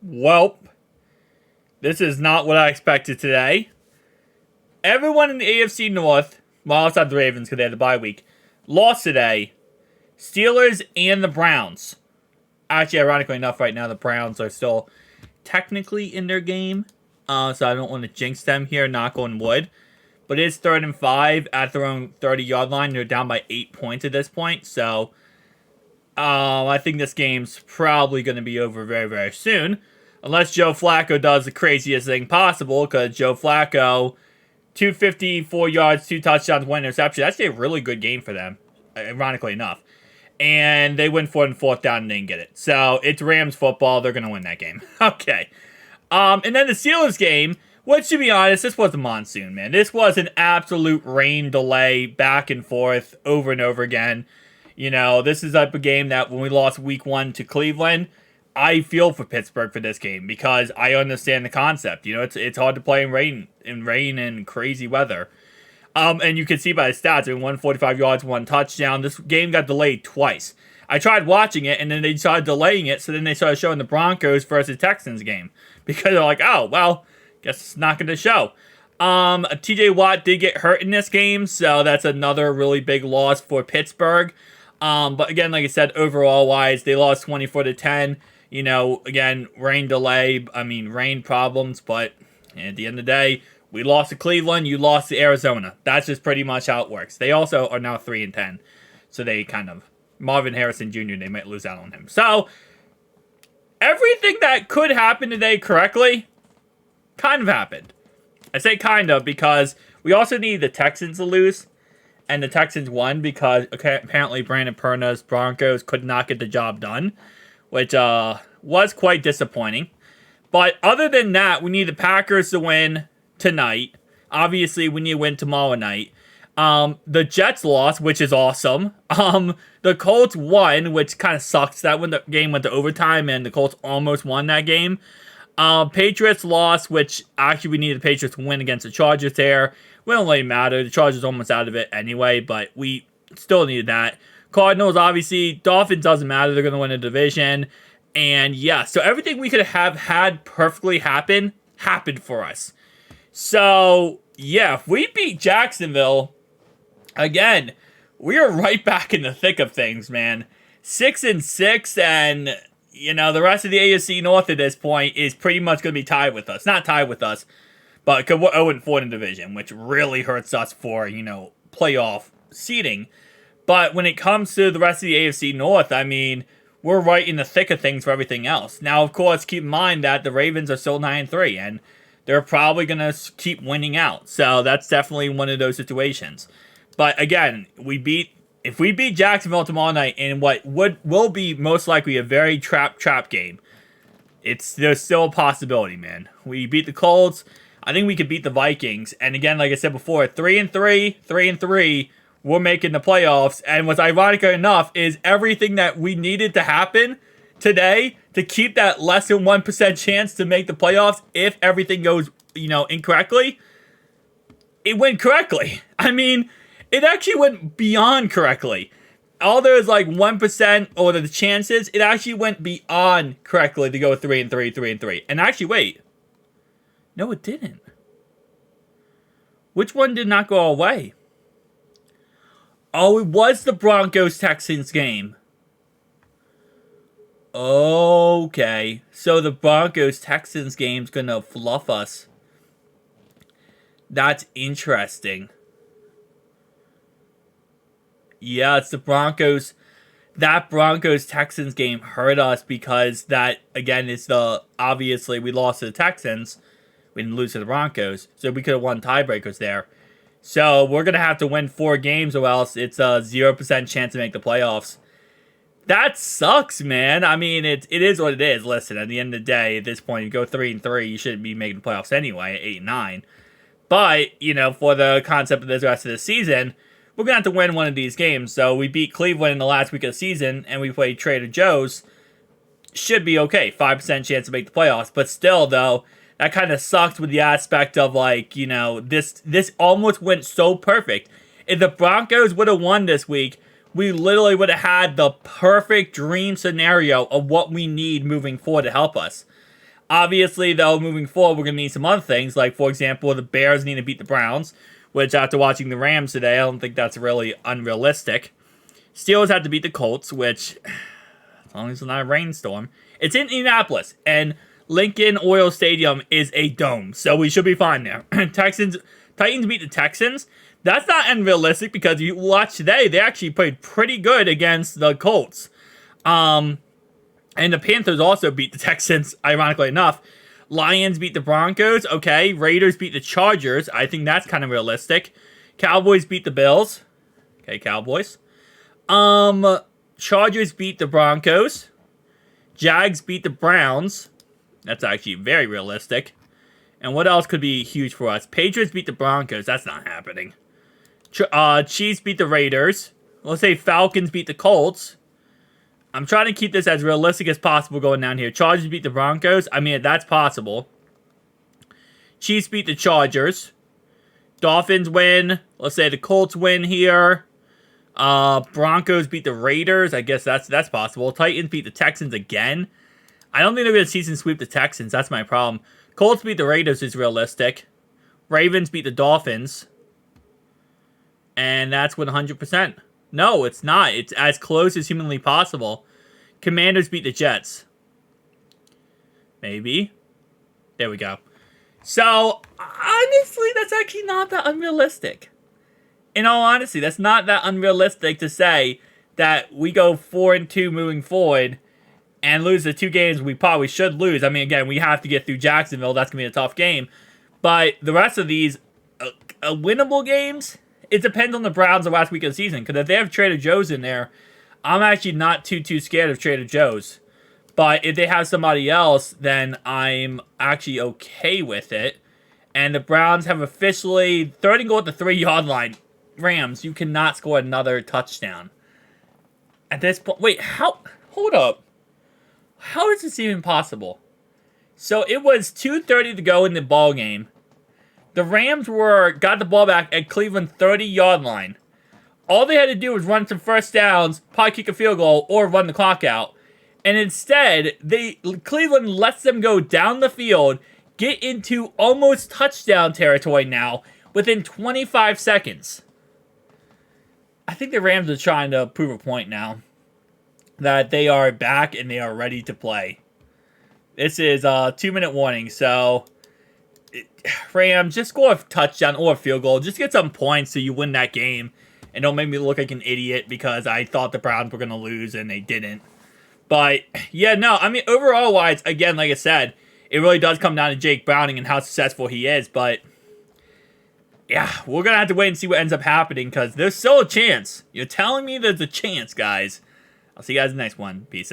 Welp, this is not what I expected today. Everyone in the AFC North, well, outside the Ravens because they had the bye week, lost today. Steelers and the Browns. Actually, ironically enough, right now the Browns are still technically in their game. So I don't want to jinx them here, knock on wood. But it's 3rd and 5 at their own 30-yard line. They're down by 8 points at this point. So I think this game's probably going to be over very, very soon. Unless Joe Flacco does the craziest thing possible. Because Joe Flacco, 254 yards, 2 touchdowns, 1 interception. That's a really good game for them, ironically enough. And they win 4th down and didn't get it. So it's Rams football. They're going to win that game. Okay. And then the Steelers game, which, to be honest, this was a monsoon, man. This was an absolute rain delay, back and forth, over and over again. You know, this is like a game that when we lost week 1 to Cleveland, I feel for Pittsburgh for this game because I understand the concept. You know, it's hard to play in rain and crazy weather. And you can see by the stats, I mean, 145 yards, 1 touchdown. This game got delayed twice. I tried watching it, and then they started delaying it, so then they started showing the Broncos versus Texans game. Because they're like, oh, well, guess it's not going to show. TJ Watt did get hurt in this game, so that's another really big loss for Pittsburgh. But again, like I said, overall-wise, they lost 24-10. You know, again, rain problems, but at the end of the day, we lost to Cleveland, you lost to Arizona. That's just pretty much how it works. They also are now 3-10. So they Marvin Harrison Jr., they might lose out on him. So, everything that could happen today correctly, kind of happened. I say kind of because we also need the Texans to lose. And the Texans won because apparently Brandon Perna's Broncos could not get the job done. Which was quite disappointing. But other than that, we need the Packers to win tonight. Obviously, we need to win tomorrow night. The Jets lost, which is awesome. The Colts won, which kind of sucks. That when the game went to overtime, and the Colts almost won that game. Patriots lost, which actually we needed the Patriots to win against the Chargers there. It don't really matter. The Chargers almost out of it anyway, but we still needed that. Cardinals, obviously. Dolphins doesn't matter. They're going to win the division. And yeah, so everything we could have had perfectly happened for us. So, yeah, if we beat Jacksonville, again, we are right back in the thick of things, man. 6-6, and, you know, the rest of the AFC North at this point is pretty much going to be tied with us. Not tied with us, but we're 0-4 in the division, which really hurts us for, you know, playoff seeding. But when it comes to the rest of the AFC North, I mean, we're right in the thick of things for everything else. Now, of course, keep in mind that the Ravens are still 9-3, and they're probably going to keep winning out. So that's definitely one of those situations. But again, if we beat Jacksonville tomorrow night in what will be most likely a very trap game, there's still a possibility, man. We beat the Colts. I think we could beat the Vikings. And again, like I said before, 3-3, we're making the playoffs. And what's ironic enough is everything that we needed to happen today to keep that less than 1% chance to make the playoffs if everything goes, you know, incorrectly, it went correctly. I mean, it actually went beyond correctly. All those like 1% or the chances, it actually went beyond correctly to go 3-3. And actually, wait. No, it didn't. Which one did not go our way? Oh, it was the Broncos-Texans game. Okay. So the Broncos-Texans game's gonna fluff us. That's interesting. Yeah, it's the Broncos. That Broncos-Texans game hurt us because that, again, is obviously we lost to the Texans. We didn't lose to the Broncos. So we could have won tiebreakers there. So we're going to have to win 4 games or else it's a 0% chance to make the playoffs. That sucks, man. I mean, it is what it is. Listen, at the end of the day, at this point, you go 3-3, you shouldn't be making the playoffs anyway, 8-9. But, you know, for the concept of this rest of the season, we're going to have to win one of these games. So we beat Cleveland in the last week of the season, and we played Trader Joe's. Should be okay. 5% chance to make the playoffs. But still, though, that kind of sucks with the aspect of, like, you know, this almost went so perfect. If the Broncos would have won this week, we literally would have had the perfect dream scenario of what we need moving forward to help us. Obviously, though, moving forward, we're going to need some other things. Like, for example, the Bears need to beat the Browns, which after watching the Rams today, I don't think that's really unrealistic. Steelers have to beat the Colts, which, as long as it's not a rainstorm. It's in Indianapolis, and Lincoln Oil Stadium is a dome, so we should be fine there. Titans beat the Texans. That's not unrealistic because you watch today, they actually played pretty good against the Colts. And the Panthers also beat the Texans, ironically enough. Lions beat the Broncos. Okay. Raiders beat the Chargers. I think that's kind of realistic. Cowboys beat the Bills. Okay, Cowboys. Chargers beat the Broncos. Jags beat the Browns. That's actually very realistic. And what else could be huge for us? Patriots beat the Broncos. That's not happening. Chiefs beat the Raiders. Let's say Falcons beat the Colts. I'm trying to keep this as realistic as possible going down here. Chargers beat the Broncos. I mean, that's possible. Chiefs beat the Chargers. Dolphins win. Let's say the Colts win here. Broncos beat the Raiders. I guess that's possible. Titans beat the Texans again. I don't think they're going to season sweep the Texans. That's my problem. Colts beat the Raiders is realistic. Ravens beat the Dolphins. And that's 100%. No, it's not. It's as close as humanly possible. Commanders beat the Jets. Maybe. There we go. So, honestly, that's actually not that unrealistic. In all honesty, that's not that unrealistic to say that we go 4-2 moving forward and lose the 2 games we probably should lose. I mean, again, we have to get through Jacksonville. That's going to be a tough game. But the rest of these winnable games, it depends on the Browns the last week of the season. Because if they have Trader Joe's in there, I'm actually not too scared of Trader Joe's. But if they have somebody else, then I'm actually okay with it. And the Browns have officially 3rd and goal at the 3-yard line. Rams, you cannot score another touchdown. At this point, wait, how? Hold up. How is this even possible? So it was 2:30 to go in the ball game. The Rams got the ball back at Cleveland 30-yard line. All they had to do was run some first downs, probably kick a field goal, or run the clock out. And instead, Cleveland lets them go down the field, get into almost touchdown territory now within 25 seconds. I think the Rams are trying to prove a point now that they are back and they are ready to play. This is a 2-minute warning, so Rams, just score a touchdown or a field goal. Just get some points so you win that game. And don't make me look like an idiot because I thought the Browns were going to lose and they didn't. But, yeah, no, I mean, overall-wise, again, like I said, it really does come down to Jake Browning and how successful he is. But, yeah, we're going to have to wait and see what ends up happening because there's still a chance. You're telling me there's a chance, guys. I'll see you guys in the next one. Peace out.